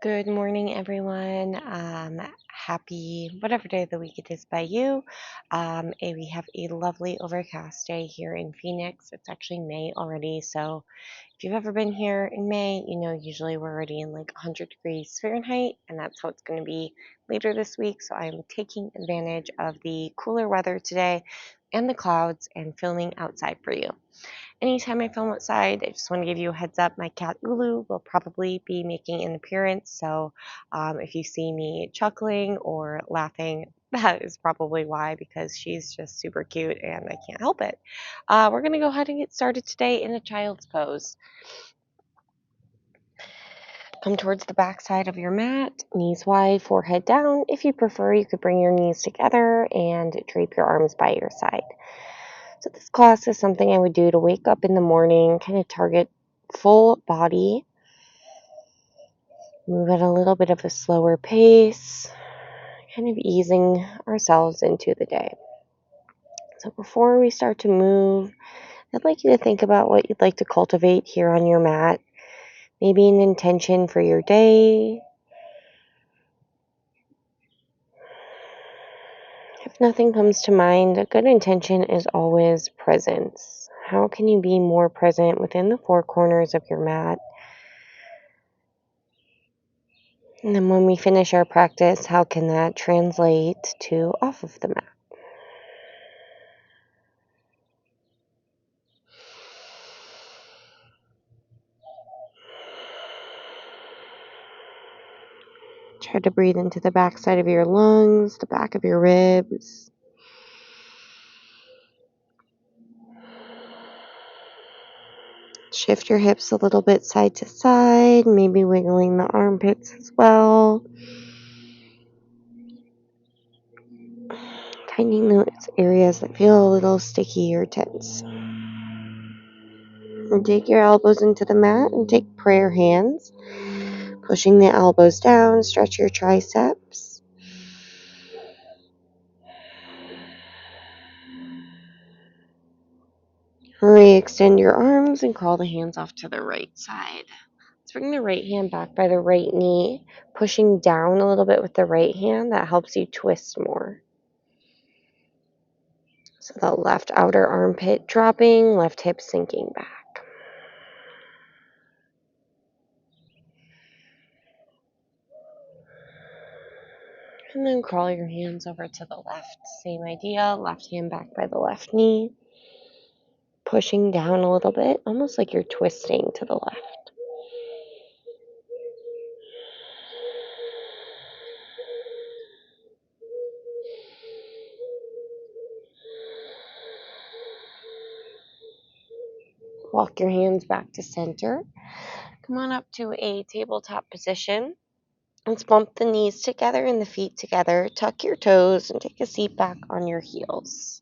Good morning, everyone. Happy whatever day of the week it is by you. We have a lovely overcast day here in Phoenix. It's actually May already, so if you've ever been here in May, you know usually we're already in like 100 degrees Fahrenheit, and that's how it's going to be later this week. So I'm taking advantage of the cooler weather today and the clouds and filming outside for you. Anytime I film outside, I just want to give you a heads up. My cat Ulu will probably be making an appearance. So if you see me chuckling or laughing, that is probably why, because she's just super cute and I can't help it. We're going to go ahead and get started today in a child's pose. Come towards the back side of your mat, knees wide, forehead down. If you prefer, you could bring your knees together and drape your arms by your side. So this class is something I would do to wake up in the morning, kind of target full body, move at a little bit of a slower pace, kind of easing ourselves into the day. So before we start to move, I'd like you to think about what you'd like to cultivate here on your mat, maybe an intention for your day. If nothing comes to mind, a good intention is always presence. How can you be more present within the four corners of your mat? And then when we finish our practice, how can that translate to off of the mat? Try to breathe into the back side of your lungs, the back of your ribs. Shift your hips a little bit side to side, maybe wiggling the armpits as well. Tightening those areas that feel a little sticky or tense. And take your elbows into the mat and take prayer hands. Pushing the elbows down, stretch your triceps. Re-extend your arms and crawl the hands off to the right side. Let's bring the right hand back by the right knee, pushing down a little bit with the right hand. That helps you twist more. So the left outer armpit dropping, left hip sinking back. And then crawl your hands over to the left. Same idea, left hand back by the left knee. Pushing down a little bit, almost like you're twisting to the left. Walk your hands back to center. Come on up to a tabletop position. Let's bump the knees together and the feet together. Tuck your toes and take a seat back on your heels.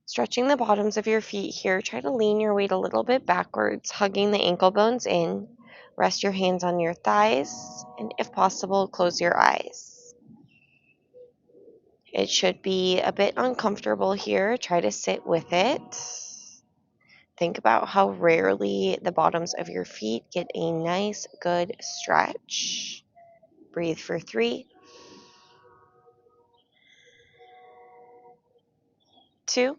Stretching the bottoms of your feet here. Try to lean your weight a little bit backwards, hugging the ankle bones in. Rest your hands on your thighs, and if possible, close your eyes. It should be a bit uncomfortable here. Try to sit with it. Think about how rarely the bottoms of your feet get a nice, good stretch. Breathe for 3, 2,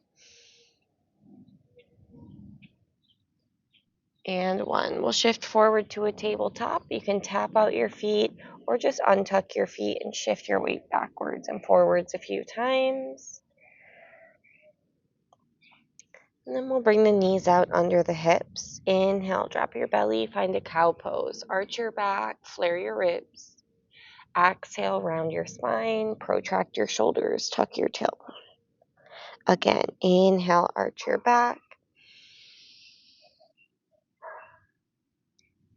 and 1. We'll shift forward to a tabletop. You can tap out your feet or just untuck your feet and shift your weight backwards and forwards a few times. And then we'll bring the knees out under the hips. Inhale, drop your belly, find a cow pose. Arch your back, flare your ribs. Exhale, round your spine, protract your shoulders, tuck your tailbone. Again, inhale, arch your back.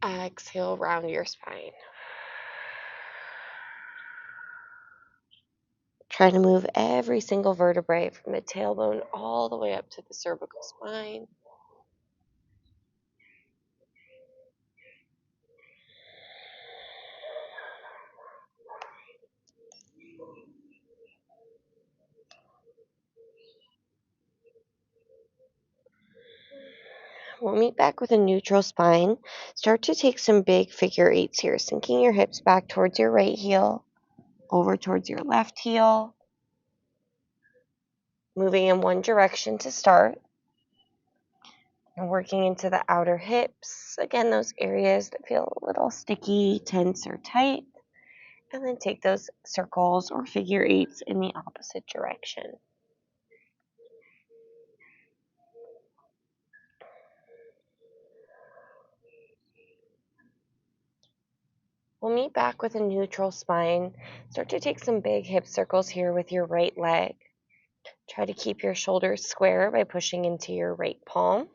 Exhale, round your spine. Try to move every single vertebrae from the tailbone all the way up to the cervical spine. We'll meet back with a neutral spine. Start to take some big figure eights here, sinking your hips back towards your right heel, over towards your left heel, moving in one direction to start, and working into the outer hips. Again, those areas that feel a little sticky, tense, or tight. And then take those circles or figure eights in the opposite direction. We'll meet back with a neutral spine. Start to take some big hip circles here with your right leg. Try to keep your shoulders square by pushing into your right palm.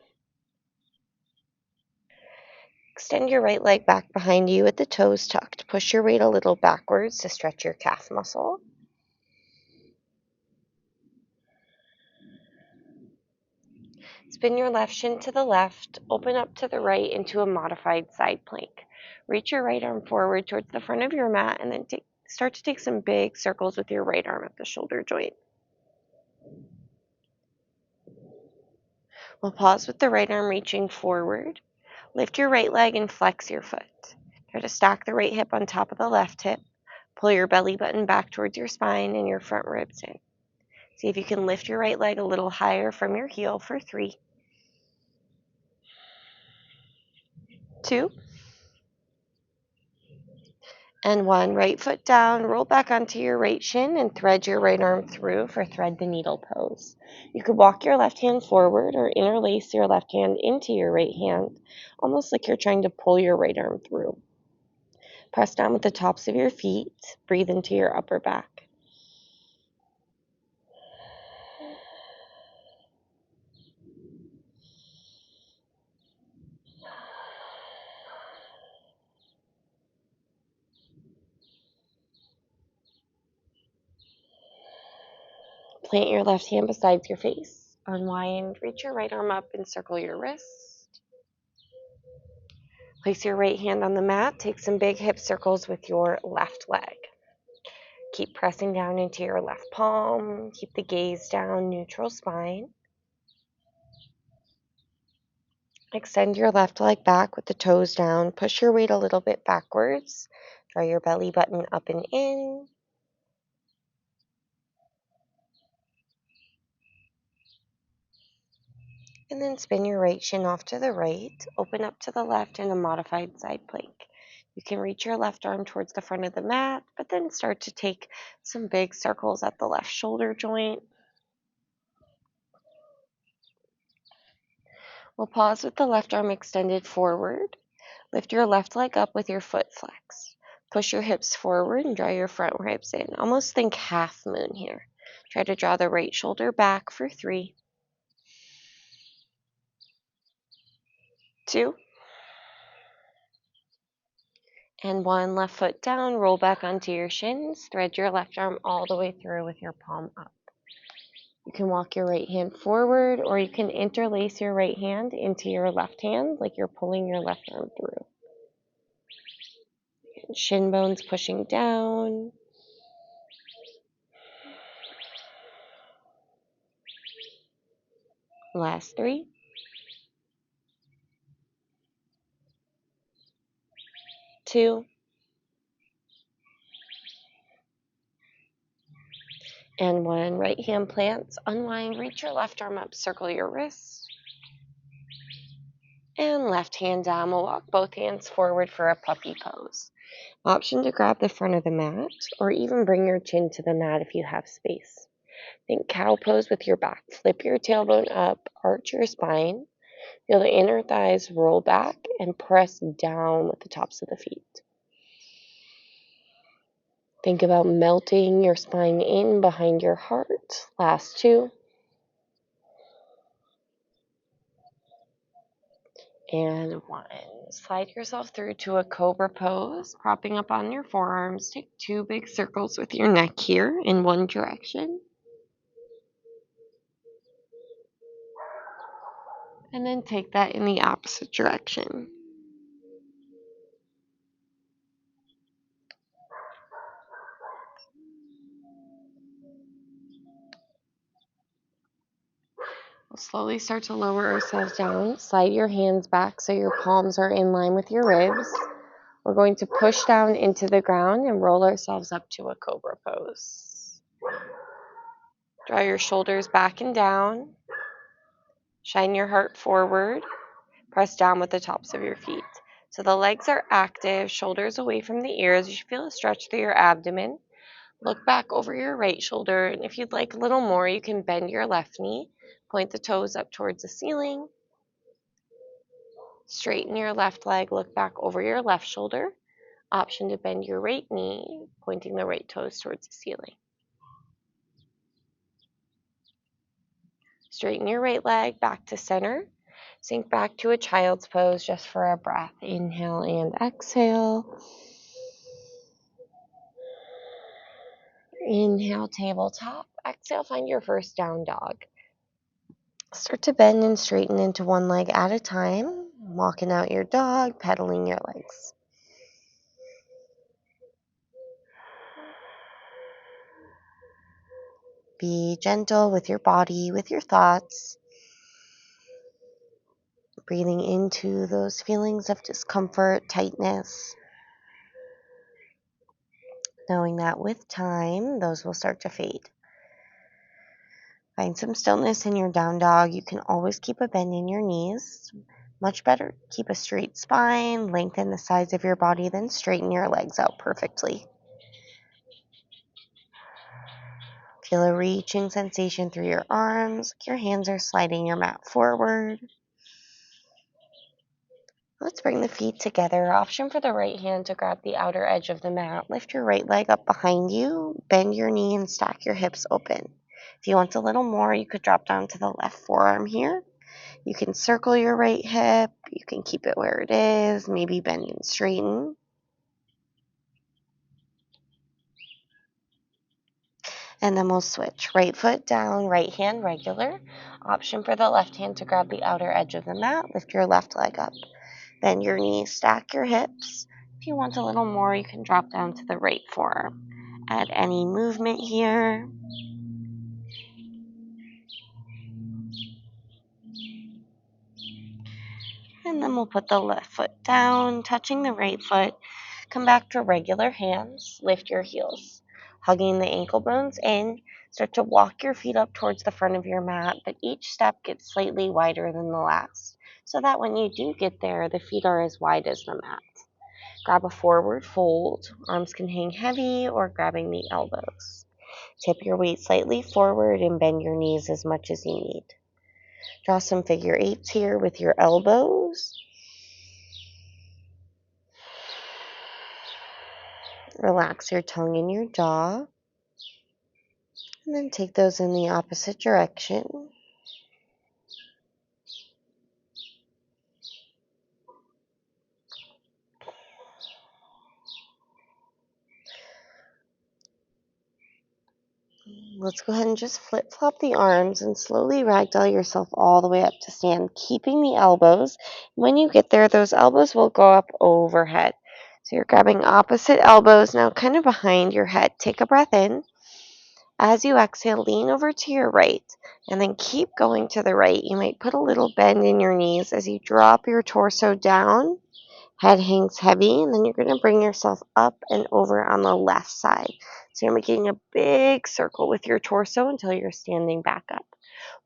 Extend your right leg back behind you with the toes tucked. Push your weight a little backwards to stretch your calf muscle. Spin your left shin to the left. Open up to the right into a modified side plank. Reach your right arm forward towards the front of your mat and then start to take some big circles with your right arm at the shoulder joint. We'll pause with the right arm reaching forward. Lift your right leg and flex your foot. Try to stack the right hip on top of the left hip. Pull your belly button back towards your spine and your front ribs in. See if you can lift your right leg a little higher from your heel for 3, 2, and 1. Right foot down, roll back onto your right shin and thread your right arm through for thread the needle pose. You could walk your left hand forward or interlace your left hand into your right hand, almost like you're trying to pull your right arm through. Press down with the tops of your feet. Breathe into your upper back. Plant your left hand beside your face. Unwind, reach your right arm up and circle your wrist. Place your right hand on the mat. Take some big hip circles with your left leg. Keep pressing down into your left palm. Keep the gaze down, neutral spine. Extend your left leg back with the toes down. Push your weight a little bit backwards. Draw your belly button up and in. And then spin your right shin off to the right. Open up to the left in a modified side plank. You can reach your left arm towards the front of the mat, but then start to take some big circles at the left shoulder joint. We'll pause with the left arm extended forward. Lift your left leg up with your foot flexed. Push your hips forward and draw your front ribs in. Almost think half moon here. Try to draw the right shoulder back for 3, 2, and 1. Left foot down, roll back onto your shins. Thread your left arm all the way through with your palm up. You can walk your right hand forward, or you can interlace your right hand into your left hand like you're pulling your left arm through. Shin bones pushing down. Last 3, 2, and 1. Right hand plants, unwind, reach your left arm up, circle your wrists. And left hand down, we'll walk both hands forward for a puppy pose. Option to grab the front of the mat, or even bring your chin to the mat if you have space. Think cow pose with your back. Flip your tailbone up, arch your spine. Feel the inner thighs roll back and press down with the tops of the feet. Think about melting your spine in behind your heart. Last 2. And 1. Slide yourself through to a cobra pose, propping up on your forearms. Take 2 big circles with your neck here in one direction. And then take that in the opposite direction. We'll Slowly start to lower ourselves down. Slide your hands back so your palms are in line with your ribs. We're going to push down into the ground and roll ourselves up to a cobra pose. Draw your shoulders back and down. Shine your heart forward. Press down with the tops of your feet. So the legs are active, shoulders away from the ears. You should feel a stretch through your abdomen. Look back over your right shoulder, and if you'd like a little more, you can bend your left knee. Point the toes up towards the ceiling. Straighten your left leg, look back over your left shoulder. Option to bend your right knee, pointing the right toes towards the ceiling. Straighten your right leg back to center. Sink back to a child's pose just for a breath. Inhale and exhale. Inhale, tabletop. Exhale, find your first down dog. Start to bend and straighten into one leg at a time, walking out your dog, pedaling your legs. Be gentle with your body, with your thoughts. Breathing into those feelings of discomfort, tightness. Knowing that with time, those will start to fade. Find some stillness in your down dog. You can always keep a bend in your knees. Much better keep a straight spine, lengthen the sides of your body, then straighten your legs out perfectly. Feel a reaching sensation through your arms. Your hands are sliding your mat forward. Let's bring the feet together. Option for the right hand to grab the outer edge of the mat. Lift your right leg up behind you. Bend your knee and stack your hips open. If you want a little more, you could drop down to the left forearm here. You can circle your right hip. You can keep it where it is. Maybe bend and straighten. And then we'll switch. Right foot down, right hand regular. Option for the left hand to grab the outer edge of the mat. Lift your left leg up. Bend your knees, stack your hips. If you want a little more, you can drop down to the right forearm. Add any movement here. And then we'll put the left foot down, touching the right foot. Come back to regular hands. Lift your heels. Hugging the ankle bones in. Start to walk your feet up towards the front of your mat, but each step gets slightly wider than the last, so that when you do get there, the feet are as wide as the mat. Grab a forward fold. Arms can hang heavy or grabbing the elbows. Tip your weight slightly forward and bend your knees as much as you need. Draw some figure eights here with your elbows. Relax your tongue and your jaw. And then take those in the opposite direction. Let's go ahead and just flip-flop the arms and slowly ragdoll yourself all the way up to stand, keeping the elbows. When you get there, those elbows will go up overhead. So you're grabbing opposite elbows now kind of behind your head. Take a breath in. As you exhale, lean over to your right and then keep going to the right. You might put a little bend in your knees as you drop your torso down. Head hangs heavy, and then you're going to bring yourself up and over on the left side. So you're making a big circle with your torso until you're standing back up.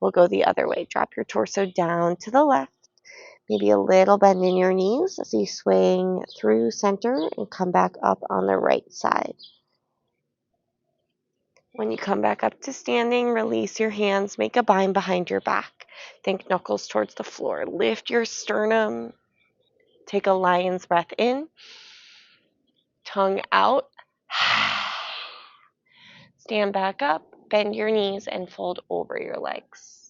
We'll go the other way. Drop your torso down to the left. Maybe a little bend in your knees as you swing through center and come back up on the right side. When you come back up to standing, release your hands. Make a bind behind your back. Think knuckles towards the floor. Lift your sternum. Take a lion's breath in. Tongue out. Stand back up, bend your knees, and fold over your legs.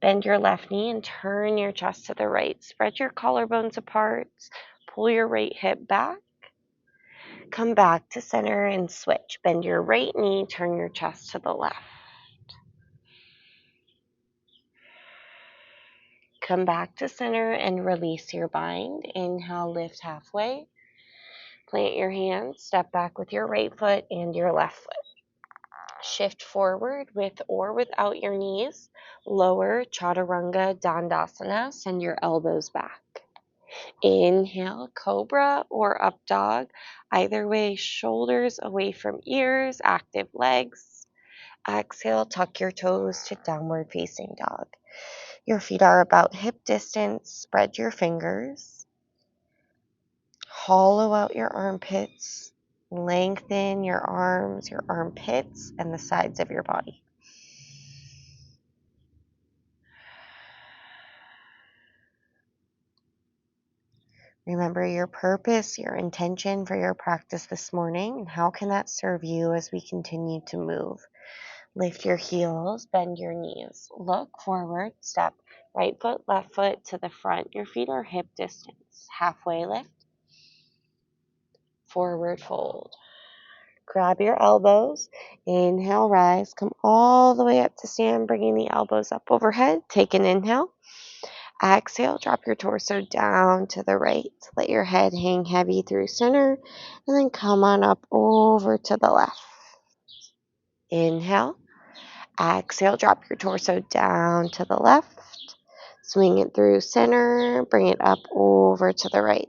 Bend your left knee and turn your chest to the right. Spread your collarbones apart. Pull your right hip back. Come back to center and switch. Bend your right knee, turn your chest to the left. Come back to center and release your bind. Inhale, lift halfway. Plant your hands, step back with your right foot and your left foot. Shift forward with or without your knees. Lower chaturanga dandasana. Send your elbows back. Inhale, cobra or up dog. Either way, shoulders away from ears, active legs. Exhale, tuck your toes to downward facing dog. Your feet are about hip distance. Spread your fingers. Hollow out your armpits. Lengthen your arms, your armpits, and the sides of your body. Remember your purpose, your intention for your practice this morning, and how can that serve you as we continue to move. Lift your heels, bend your knees. Look forward, step right foot, left foot to the front. Your feet are hip distance. Halfway lift, forward fold. Grab your elbows. Inhale, rise. Come all the way up to stand, bringing the elbows up overhead. Take an inhale. Exhale, drop your torso down to the right. Let your head hang heavy through center, and then come on up over to the left. Inhale. Exhale, drop your torso down to the left. Swing it through center, bring it up over to the right.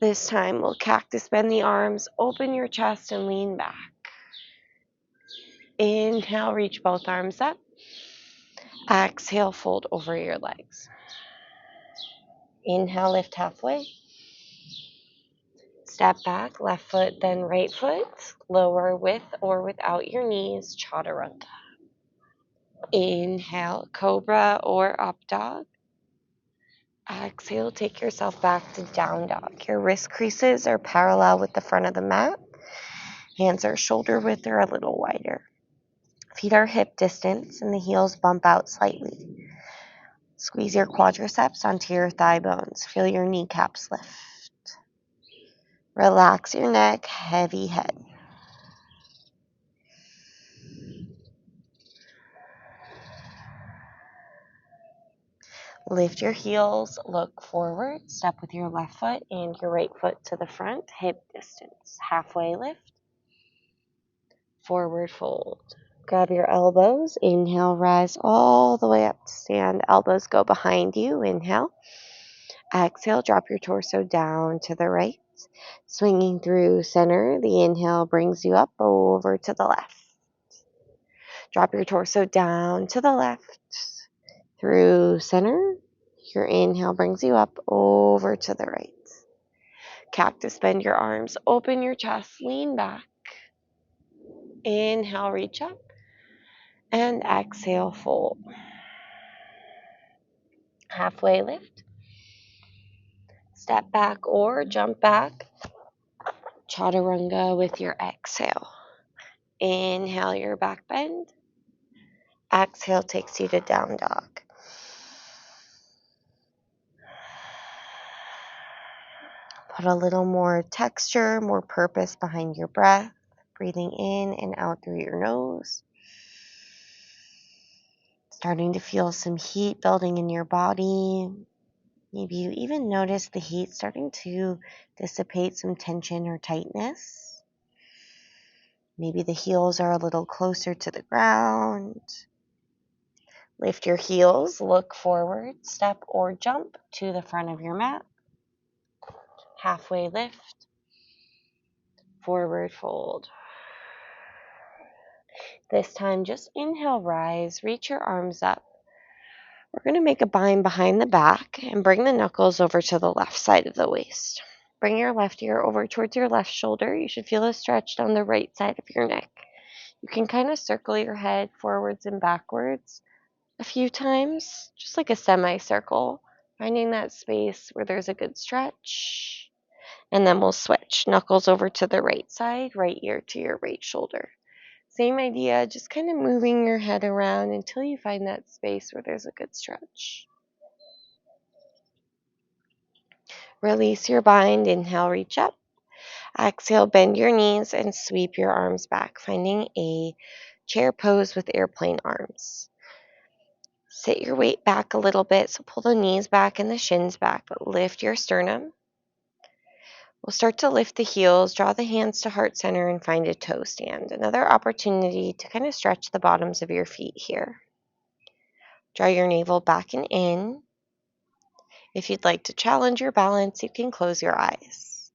This time we'll cactus bend the arms, open your chest and lean back. Inhale, reach both arms up. Exhale, fold over your legs. Inhale, lift halfway. Step back, left foot, then right foot. Lower with or without your knees, chaturanga. Inhale, cobra or up dog. Exhale, take yourself back to down dog. Your wrist creases are parallel with the front of the mat. Hands are shoulder width or a little wider. Feet are hip distance and the heels bump out slightly. Squeeze your quadriceps onto your thigh bones. Feel your kneecaps lift. Relax your neck, heavy head. Lift your heels, look forward, step with your left foot and your right foot to the front, hip distance. Halfway lift, forward fold. Grab your elbows, inhale, rise all the way up to stand. Elbows go behind you, inhale. Exhale, drop your torso down to the right. Swinging through center, the inhale brings you up over to the left. Drop your torso down to the left. Through center, your inhale brings you up over to the right. Cactus, bend your arms, open your chest, lean back. Inhale, reach up. And exhale, fold. Halfway lift. Step back or jump back. Chaturanga with your exhale. Inhale your back bend. Exhale takes you to down dog. Put a little more texture, more purpose behind your breath. Breathing in and out through your nose. Starting to feel some heat building in your body. Maybe you even notice the heat starting to dissipate some tension or tightness. Maybe the heels are a little closer to the ground. Lift your heels, look forward, step or jump to the front of your mat. Halfway lift, forward fold. This time, just inhale, rise, reach your arms up. We're going to make a bind behind the back and bring the knuckles over to the left side of the waist. Bring your left ear over towards your left shoulder. You should feel a stretch down the right side of your neck. You can kind of circle your head forwards and backwards a few times, just like a semicircle, finding that space where there's a good stretch. And then we'll switch. Knuckles over to the right side, right ear to your right shoulder. Same idea, just kind of moving your head around until you find that space where there's a good stretch. Release your bind, inhale, reach up. Exhale, bend your knees and sweep your arms back, finding a chair pose with airplane arms. Sit your weight back a little bit, so pull the knees back and the shins back, but lift your sternum. We'll start to lift the heels, draw the hands to heart center, and find a toe stand. Another opportunity to kind of stretch the bottoms of your feet here. Draw your navel back and in. If you'd like to challenge your balance, you can close your eyes.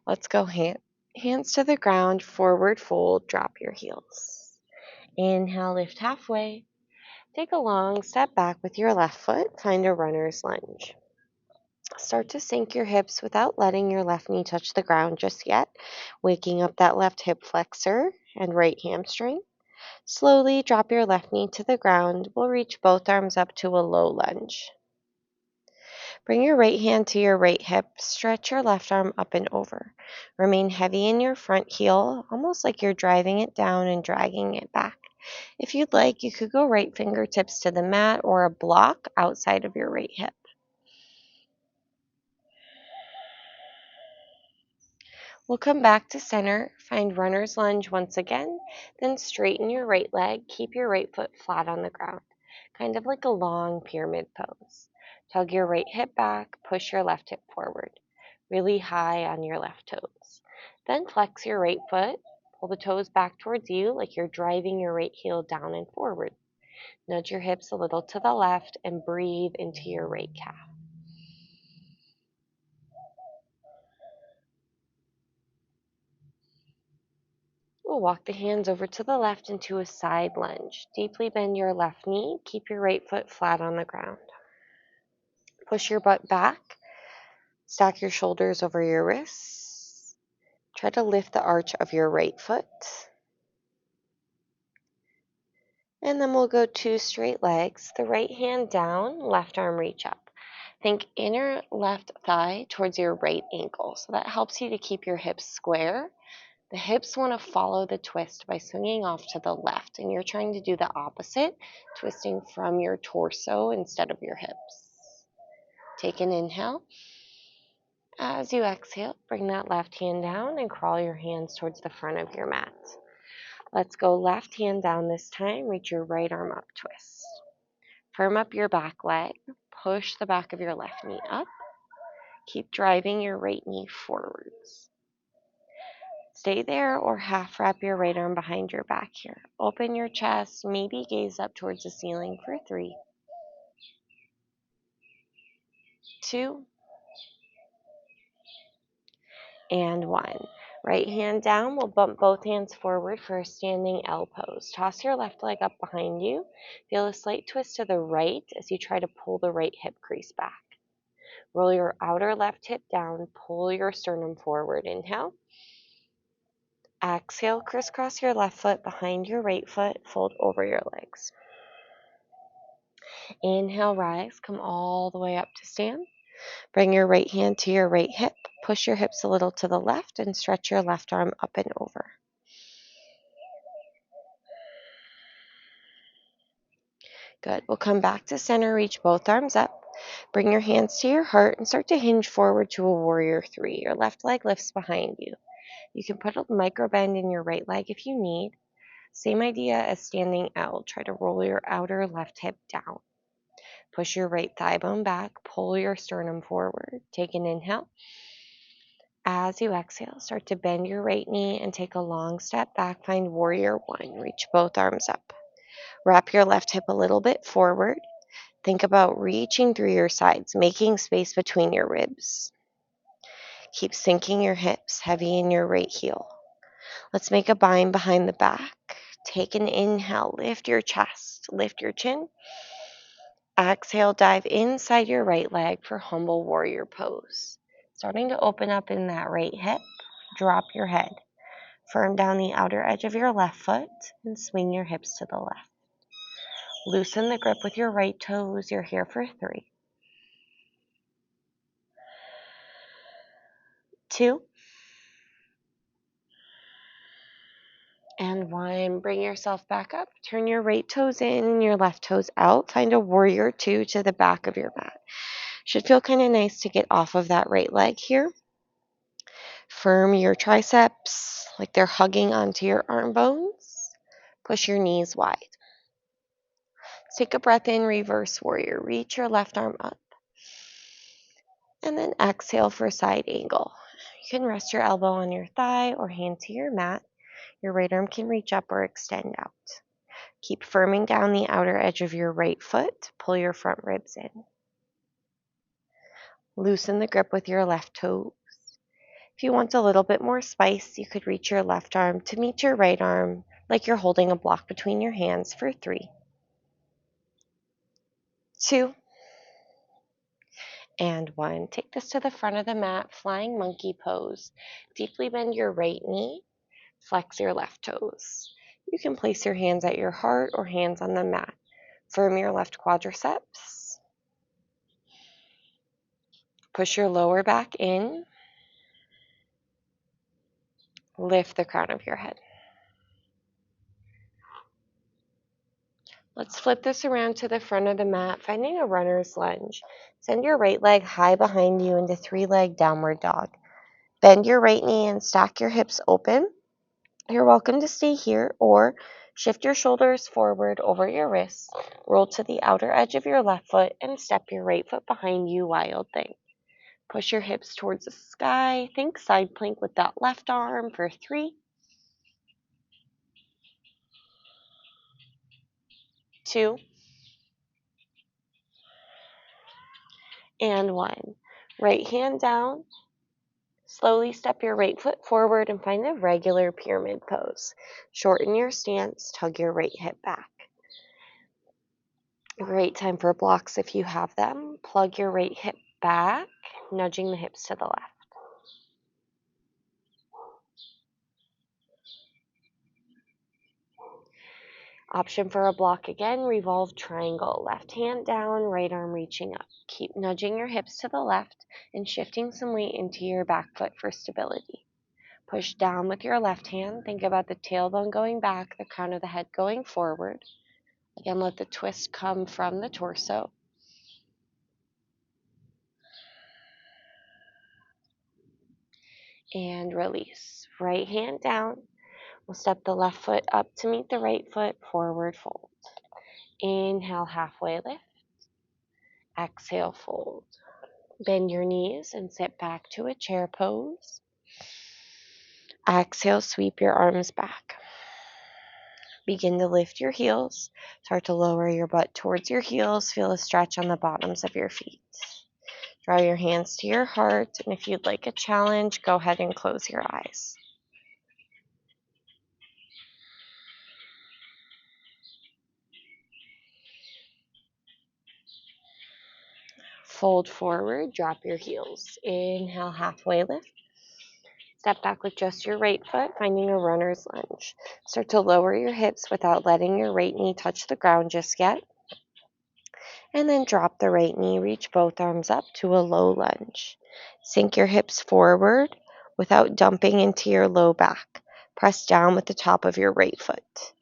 Let's go hands to the ground, forward fold, drop your heels. Inhale, lift halfway. Take a long step back with your left foot, find a runner's lunge. Start to sink your hips without letting your left knee touch the ground just yet, waking up that left hip flexor and right hamstring. Slowly drop your left knee to the ground. We'll reach both arms up to a low lunge. Bring your right hand to your right hip. Stretch your left arm up and over. Remain heavy in your front heel, almost like you're driving it down and dragging it back. If you'd like, you could go right fingertips to the mat or a block outside of your right hip. We'll come back to center, find runner's lunge once again, then straighten your right leg, keep your right foot flat on the ground, kind of like a long pyramid pose. Tug your right hip back, push your left hip forward, really high on your left toes. Then flex your right foot, pull the toes back towards you like you're driving your right heel down and forward. Nudge your hips a little to the left and breathe into your right calf. We'll walk the hands over to the left into a side lunge. Deeply bend your left knee. Keep your right foot flat on the ground. Push your butt back. Stack your shoulders over your wrists. Try to lift the arch of your right foot. And then we'll go 2 straight legs. The right hand down, left arm reach up. Think inner left thigh towards your right ankle. So that helps you to keep your hips square. The hips want to follow the twist by swinging off to the left, and you're trying to do the opposite, twisting from your torso instead of your hips. Take an inhale. As you exhale, bring that left hand down and crawl your hands towards the front of your mat. Let's go left hand down this time. Reach your right arm up, twist. Firm up your back leg. Push the back of your left knee up. Keep driving your right knee forwards. Stay there or half wrap your right arm behind your back here. Open your chest, maybe gaze up towards the ceiling for 3, 2, and 1. Right hand down, we'll bump both hands forward for a standing L pose. Toss your left leg up behind you. Feel a slight twist to the right as you try to pull the right hip crease back. Roll your outer left hip down, pull your sternum forward. Inhale. Exhale, crisscross your left foot behind your right foot, fold over your legs. Inhale, rise, come all the way up to stand. Bring your right hand to your right hip, push your hips a little to the left, and stretch your left arm up and over. Good. We'll come back to center, reach both arms up. Bring your hands to your heart and start to hinge forward to a warrior 3. Your left leg lifts behind you. You can put a micro bend in your right leg if you need. Same idea as standing L. Try to roll your outer left hip down. Push your right thigh bone back. Pull your sternum forward. Take an inhale. As you exhale, start to bend your right knee and take a long step back. Find warrior 1. Reach both arms up. Wrap your left hip a little bit forward. Think about reaching through your sides, making space between your ribs. Keep sinking your hips, heavy in your right heel. Let's make a bind behind the back. Take an inhale, lift your chest, lift your chin. Exhale, dive inside your right leg for humble warrior pose. Starting to open up in that right hip, drop your head. Firm down the outer edge of your left foot and swing your hips to the left. Loosen the grip with your right toes. You're here for 3, 2, and 1. Bring yourself back up. Turn your right toes in and your left toes out. Find a warrior 2 to the back of your mat. Should feel kind of nice to get off of that right leg here. Firm your triceps like they're hugging onto your arm bones. Push your knees wide. Take a breath in, reverse warrior. Reach your left arm up. And then exhale for side angle. You can rest your elbow on your thigh or hand to your mat. Your right arm can reach up or extend out. Keep firming down the outer edge of your right foot. Pull your front ribs in. Loosen the grip with your left toe. If you want a little bit more spice, you could reach your left arm to meet your right arm like you're holding a block between your hands for 3, 2, and 1. Take this to the front of the mat, flying monkey pose. Deeply bend your right knee, flex your left toes. You can place your hands at your heart or hands on the mat. Firm your left quadriceps. Push your lower back in. Lift the crown of your head. Let's flip this around to the front of the mat, finding a runner's lunge. Send your right leg high behind you into 3-leg downward dog. Bend your right knee and stack your hips open. You're welcome to stay here or shift your shoulders forward over your wrists. Roll to the outer edge of your left foot and step your right foot behind you, wild thing. Push your hips towards the sky. Think side plank with that left arm for 3, 2, and 1. Right hand down. Slowly step your right foot forward and find a regular pyramid pose. Shorten your stance, tug your right hip back. Great time for blocks if you have them. Plug your right hip back, nudging the hips to the left. Option for a block again, revolve triangle. Left hand down, right arm reaching up. Keep nudging your hips to the left and shifting some weight into your back foot for stability. Push down with your left hand. Think about the tailbone going back, the crown of the head going forward. Again, let the twist come from the torso. And release. Right hand down. We'll step the left foot up to meet the right foot, forward fold. Inhale, halfway lift. Exhale, fold. Bend your knees and sit back to a chair pose. Exhale, sweep your arms back. Begin to lift your heels. Start to lower your butt towards your heels. Feel a stretch on the bottoms of your feet. Draw your hands to your heart, and if you'd like a challenge, go ahead and close your eyes. Fold forward, drop your heels. Inhale, halfway lift. Step back with just your right foot, finding a runner's lunge. Start to lower your hips without letting your right knee touch the ground just yet. And then drop the right knee, reach both arms up to a low lunge. Sink your hips forward without dumping into your low back. Press down with the top of your right foot.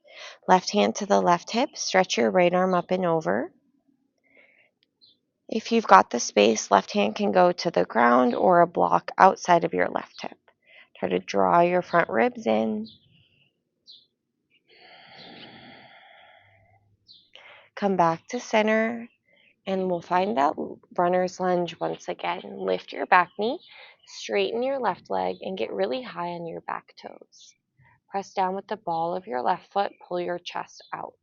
Left hand to the left hip, stretch your right arm up and over. If you've got the space, left hand can go to the ground or a block outside of your left hip. Try to draw your front ribs in. Come back to center, and we'll find that runner's lunge once again. Lift your back knee, straighten your left leg, and get really high on your back toes. Press down with the ball of your left foot, pull your chest out.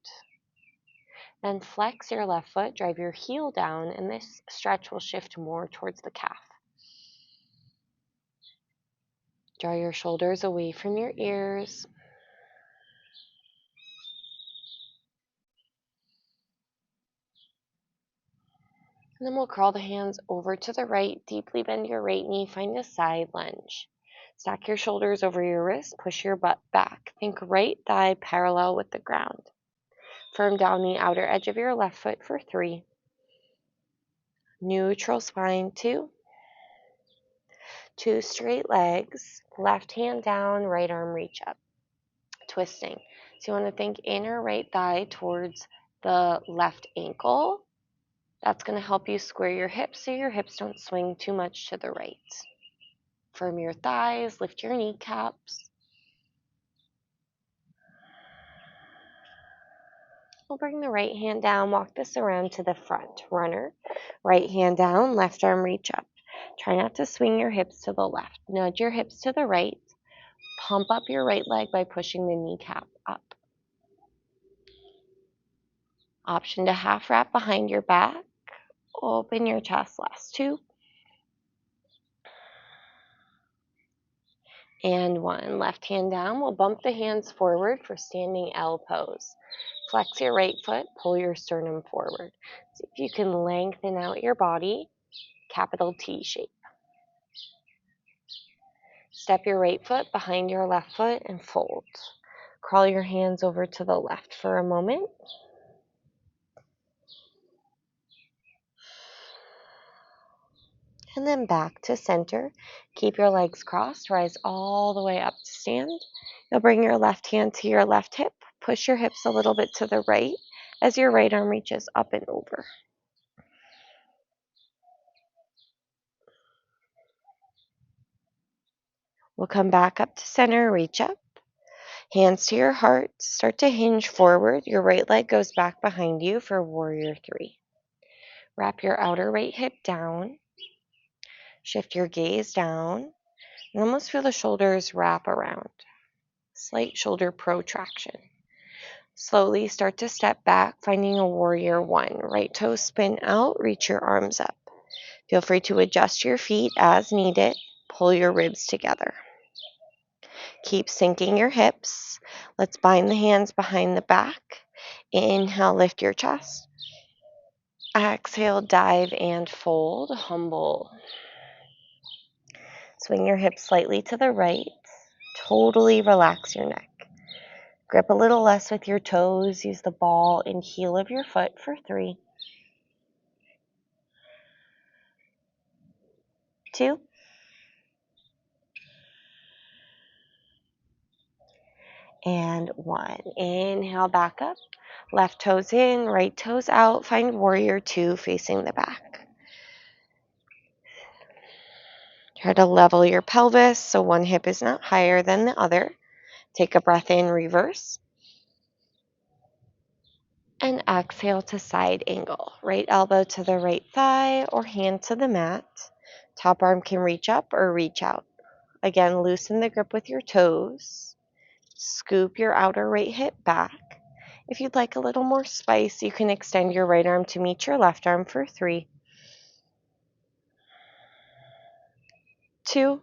Then flex your left foot, drive your heel down, and this stretch will shift more towards the calf. Draw your shoulders away from your ears. And then we'll crawl the hands over to the right, deeply bend your right knee, find a side lunge. Stack your shoulders over your wrist, push your butt back. Think right thigh parallel with the ground. Firm down the outer edge of your left foot for 3. Neutral spine, 2. 2 straight legs. Left hand down, right arm reach up. Twisting. So you want to think inner right thigh towards the left ankle. That's going to help you square your hips so your hips don't swing too much to the right. Firm your thighs, lift your kneecaps. We'll bring the right hand down, walk this around to the front. Runner, right hand down, left arm reach up. Try not to swing your hips to the left. Nudge your hips to the right. Pump up your right leg by pushing the kneecap up. Option to half wrap behind your back. Open your chest. Last 2. And 1. Left hand down. We'll bump the hands forward for standing L pose. Flex your right foot. Pull your sternum forward. See if you can lengthen out your body. Capital T shape. Step your right foot behind your left foot and fold. Crawl your hands over to the left for a moment. And then back to center. Keep your legs crossed. Rise all the way up to stand. You'll bring your left hand to your left hip. Push your hips a little bit to the right as your right arm reaches up and over. We'll come back up to center. Reach up. Hands to your heart. Start to hinge forward. Your right leg goes back behind you for warrior 3. Wrap your outer right hip down. Shift your gaze down. And almost feel the shoulders wrap around. Slight shoulder protraction. Slowly start to step back, finding a warrior 1. Right toe spin out, reach your arms up. Feel free to adjust your feet as needed. Pull your ribs together. Keep sinking your hips. Let's bind the hands behind the back. Inhale, lift your chest. Exhale, dive and fold, humble. Swing your hips slightly to the right. Totally relax your neck. Grip a little less with your toes. Use the ball and heel of your foot for 3, 2, and 1. Inhale, back up. Left toes in, right toes out. Find warrior 2 facing the back. Try to level your pelvis so one hip is not higher than the other. Take a breath in, reverse. And exhale to side angle. Right elbow to the right thigh or hand to the mat. Top arm can reach up or reach out. Again, loosen the grip with your toes. Scoop your outer right hip back. If you'd like a little more spice, you can extend your right arm to meet your left arm for 3, 2,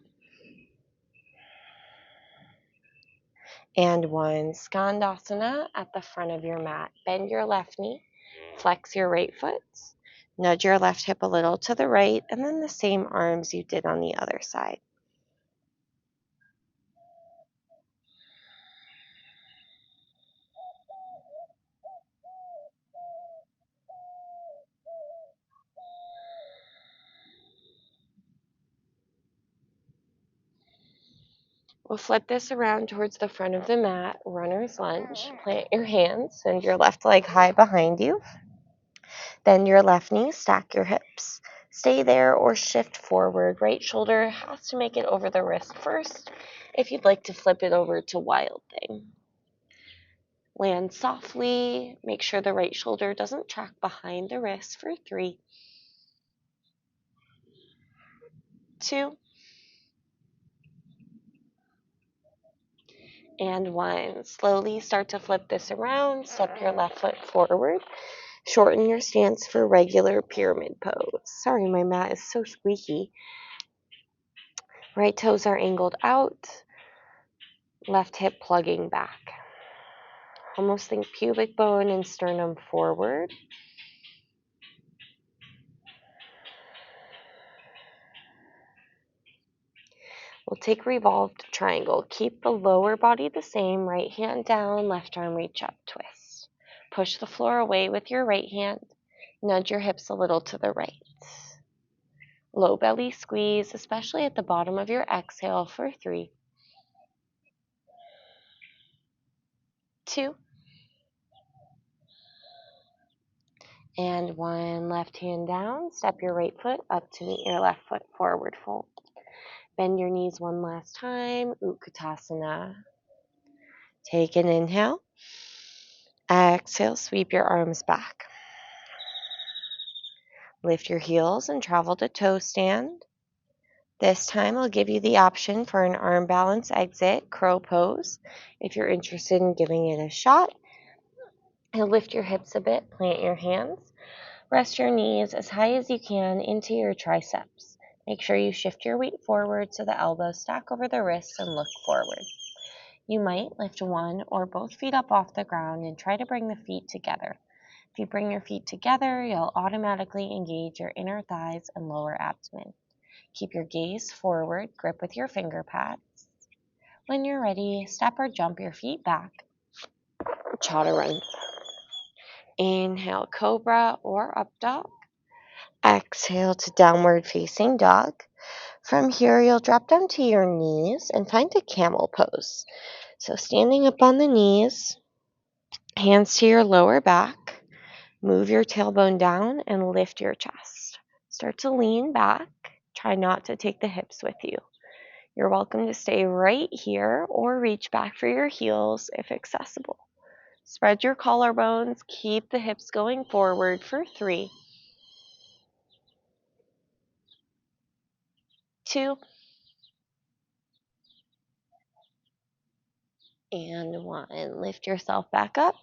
and 1. Skandasana at the front of your mat. Bend your left knee, flex your right foot, nudge your left hip a little to the right, and then the same arms you did on the other side. We'll flip this around towards the front of the mat, runner's lunge. Plant your hands, send your left leg high behind you. Bend your left knee, stack your hips. Stay there or shift forward. Right shoulder has to make it over the wrist first if you'd like to flip it over to wild thing. Land softly. Make sure the right shoulder doesn't track behind the wrist for 3, 2, and 1. Slowly start to flip this around. Step your left foot forward. Shorten your stance for regular pyramid pose. Sorry, my mat is so squeaky. Right toes are angled out. Left hip plugging back. Almost think pubic bone and sternum forward. We'll take revolved triangle. Keep the lower body the same. Right hand down, left arm reach up, twist. Push the floor away with your right hand. Nudge your hips a little to the right. Low belly squeeze, especially at the bottom of your exhale for 3, 2, and 1. Left hand down. Step your right foot up to meet your left foot, forward fold. Bend your knees one last time, Utkatasana. Take an inhale. Exhale, sweep your arms back. Lift your heels and travel to toe stand. This time I'll give you the option for an arm balance exit, crow pose. If you're interested in giving it a shot, and lift your hips a bit, plant your hands. Rest your knees as high as you can into your triceps. Make sure you shift your weight forward so the elbows stack over the wrists and look forward. You might lift one or both feet up off the ground and try to bring the feet together. If you bring your feet together, you'll automatically engage your inner thighs and lower abdomen. Keep your gaze forward, grip with your finger pads. When you're ready, step or jump your feet back. Chaturanga. Inhale, cobra or up dog. Exhale to downward facing dog. From here, you'll drop down to your knees and find a camel pose. So standing up on the knees, hands to your lower back, move your tailbone down and lift your chest. Start to lean back. Try not to take the hips with you. You're welcome to stay right here or reach back for your heels if accessible. Spread your collarbones. Keep the hips going forward for 3, 2, and 1. Lift yourself back up.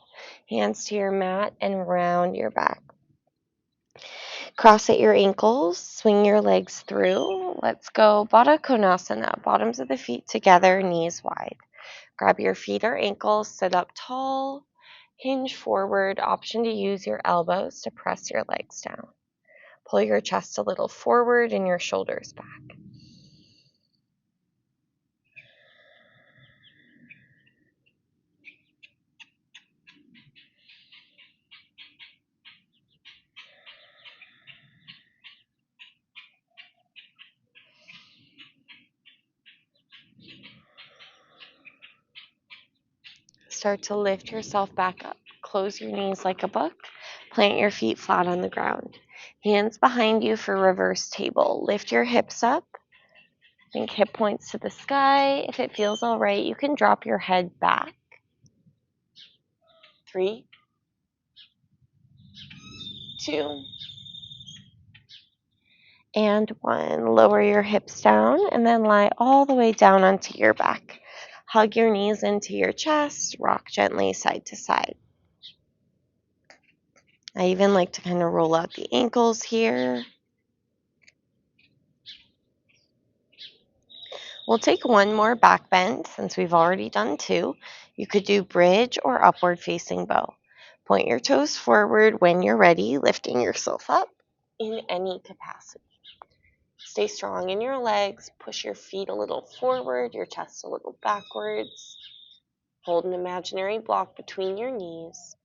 Hands to your mat and round your back. Cross at your ankles. Swing your legs through. Let's go Baddha Konasana. Bottoms of the feet together, knees wide. Grab your feet or ankles. Sit up tall. Hinge forward. Option to use your elbows to press your legs down. Pull your chest a little forward and your shoulders back. Start to lift yourself back up. Close your knees like a book. Plant your feet flat on the ground. Hands behind you for reverse table. Lift your hips up. Think hip points to the sky. If it feels all right, you can drop your head back. 3, 2, and 1. Lower your hips down and then lie all the way down onto your back. Hug your knees into your chest. Rock gently side to side. I even like to kind of roll out the ankles here. We'll take one more back bend since we've already done 2. You could do bridge or upward facing bow. Point your toes forward when you're ready, lifting yourself up in any capacity. Stay strong in your legs. Push your feet a little forward, your chest a little backwards. Hold an imaginary block between your knees.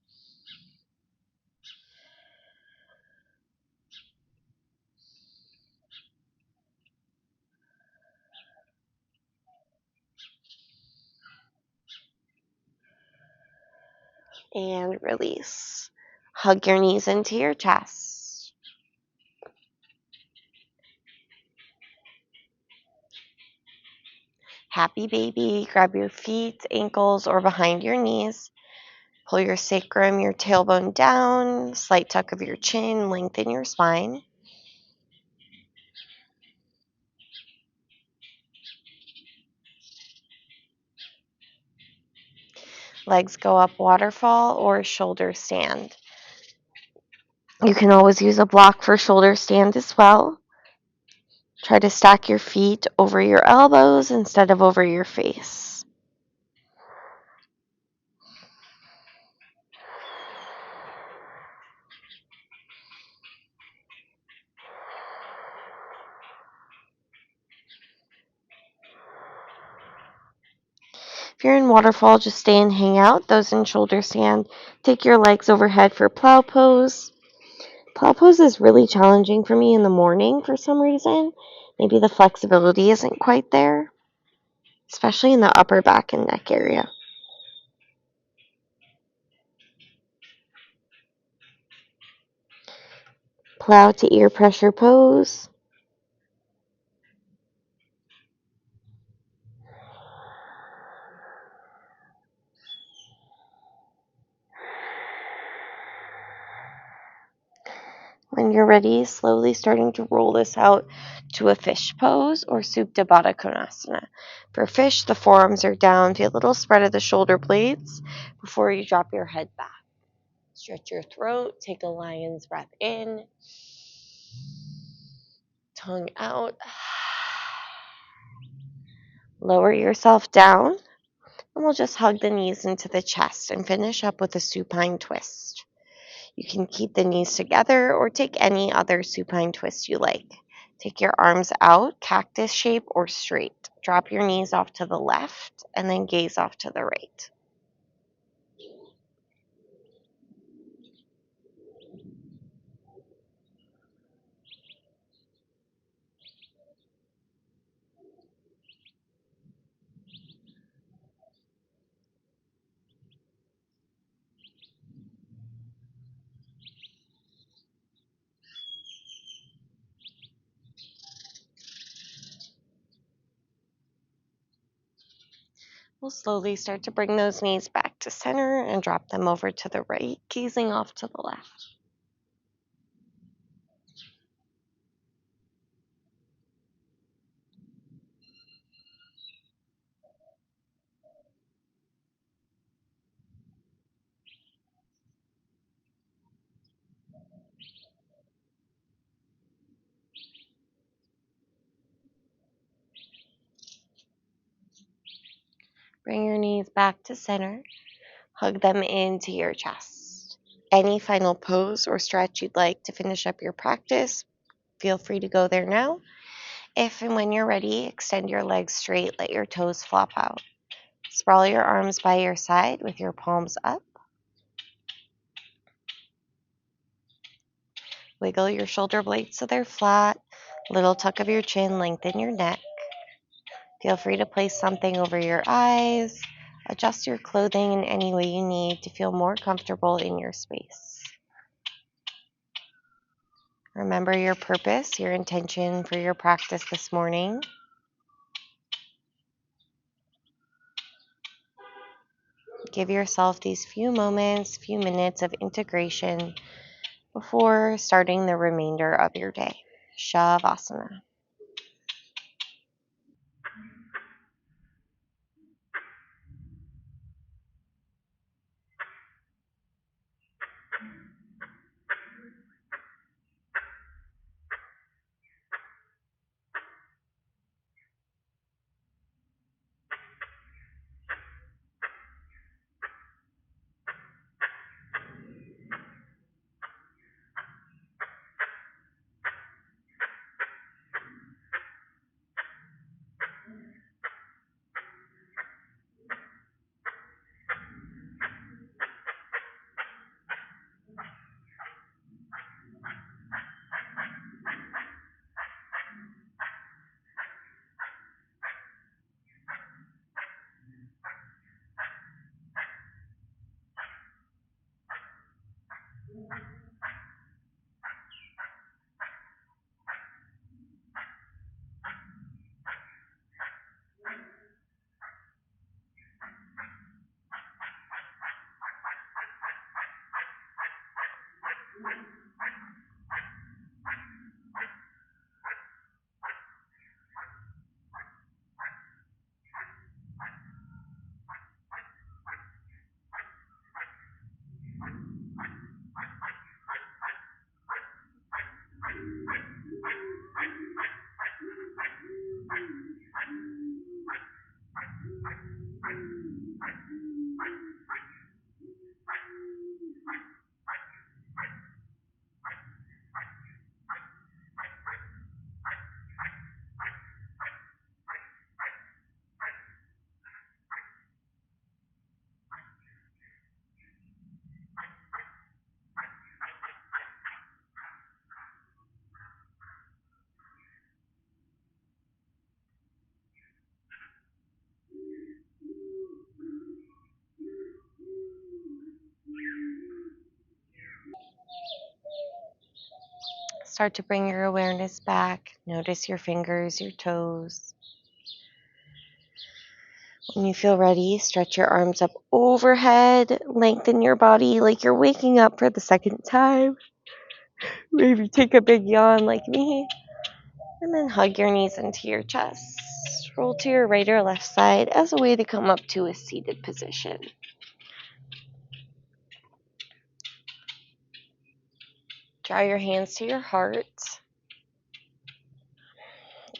And release. Hug your knees into your chest. Happy baby. Grab your feet, ankles, or behind your knees. Pull your sacrum, your tailbone down. Slight tuck of your chin. Lengthen your spine. Legs go up waterfall or shoulder stand. You can always use a block for shoulder stand as well. Try to stack your feet over your elbows instead of over your face. If you're in waterfall, just stay and hang out. Those in shoulder stand, take your legs overhead for plow pose. Plow pose is really challenging for me in the morning for some reason. Maybe the flexibility isn't quite there, especially in the upper back and neck area. Plow to ear pressure pose. When you're ready, slowly starting to roll this out to a fish pose or Supta Baddha Konasana. For fish, the forearms are down. Feel a little spread of the shoulder blades before you drop your head back. Stretch your throat. Take a lion's breath in. Tongue out. Lower yourself down. And we'll just hug the knees into the chest and finish up with a supine twist. You can keep the knees together or take any other supine twist you like. Take your arms out, cactus shape or straight. Drop your knees off to the left and then gaze off to the right. We'll slowly start to bring those knees back to center and drop them over to the right, gazing off to the left. Bring your knees back to center. Hug them into your chest. Any final pose or stretch you'd like to finish up your practice, feel free to go there now. If and when you're ready, extend your legs straight, let your toes flop out. Sprawl your arms by your side with your palms up. Wiggle your shoulder blades so they're flat. Little tuck of your chin, lengthen your neck. Feel free to place something over your eyes. Adjust your clothing in any way you need to feel more comfortable in your space. Remember your purpose, your intention for your practice this morning. Give yourself these few moments, few minutes of integration before starting the remainder of your day. Savasana. Start to bring your awareness back. Notice your fingers, your toes. When you feel ready, stretch your arms up overhead. Lengthen your body like you're waking up for the second time. Maybe take a big yawn like me. And then hug your knees into your chest. Roll to your right or left side as a way to come up to a seated position. Draw your hands to your heart.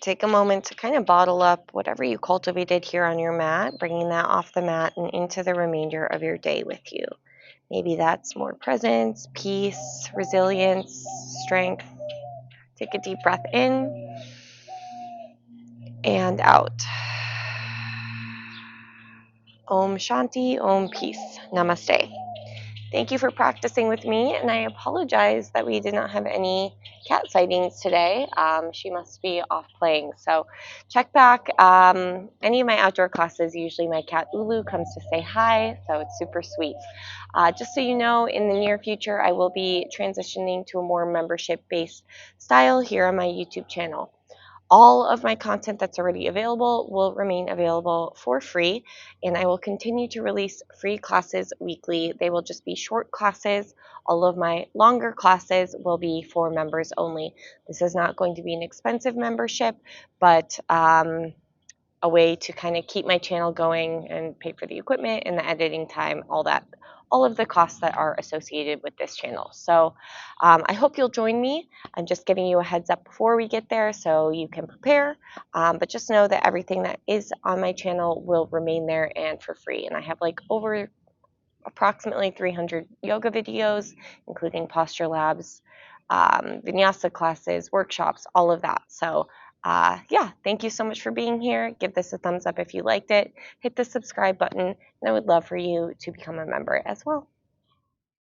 Take a moment to kind of bottle up whatever you cultivated here on your mat, bringing that off the mat and into the remainder of your day with you. Maybe that's more presence, peace, resilience, strength. Take a deep breath in and out. Om Shanti, Om Peace. Namaste. Thank you for practicing with me, and I apologize that we did not have any cat sightings today. She must be off playing, so check back. Any of my outdoor classes, usually my cat Ulu comes to say hi, so it's super sweet. Just so you know, in the near future, I will be transitioning to a more membership-based style here on my YouTube channel. All of my content that's already available will remain available for free, and I will continue to release free classes weekly. They will just be short classes. All of my longer classes will be for members only. This is not going to be an expensive membership, but a way to kind of keep my channel going and pay for the equipment and the editing time, all of the costs that are associated with this channel. So I hope you'll join me. I'm just giving you a heads up before we get there so you can prepare. But just know that everything that is on my channel will remain there and for free. And I have like over approximately 300 yoga videos, including posture labs, vinyasa classes, workshops, all of that. So yeah, thank you so much for being here. Give this a thumbs up if you liked it. Hit the subscribe button, and I would love for you to become a member as well.